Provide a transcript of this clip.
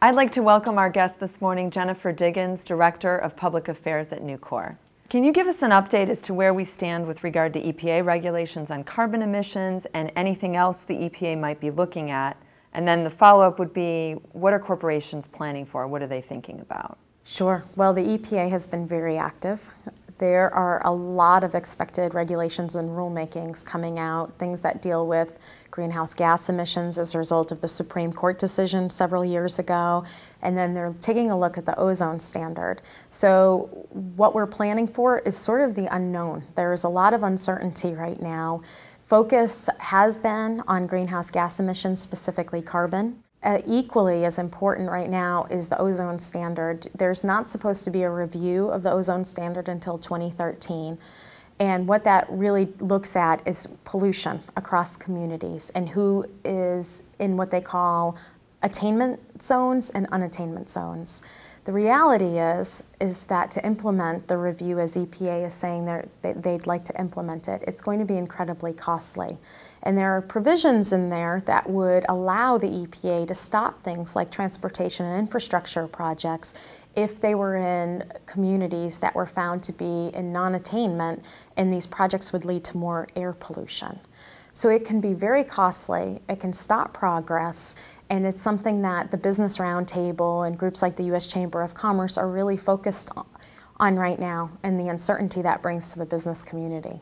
I'd like to welcome our guest this morning, Jennifer Diggins, Director of Public Affairs at Nucor. Can you give us an update as to where we stand with regard to EPA regulations on carbon emissions and anything else the EPA might be looking at? And then the follow-up would be, what are corporations planning for? What are they thinking about? Sure. Well, the EPA has been very active. There are a lot of expected regulations and rulemakings coming out, things that deal with greenhouse gas emissions as a result of the Supreme Court decision several years ago, and then they're taking a look at the ozone standard. So what we're planning for is sort of the unknown. There is a lot of uncertainty right now. Focus has been on greenhouse gas emissions, specifically carbon. Equally as important right now is the ozone standard. There's not supposed to be a review of the ozone standard until 2013. And what that really looks at is pollution across communities and who is in what they call attainment zones and unattainment zones. The reality is that to implement the review, as EPA is saying they'd like to implement it, it's going to be incredibly costly. And there are provisions in there that would allow the EPA to stop things like transportation and infrastructure projects if they were in communities that were found to be in non-attainment, and these projects would lead to more air pollution. So it can be very costly, it can stop progress, and it's something that the Business Roundtable and groups like the U.S. Chamber of Commerce are really focused on right now, and the uncertainty that brings to the business community.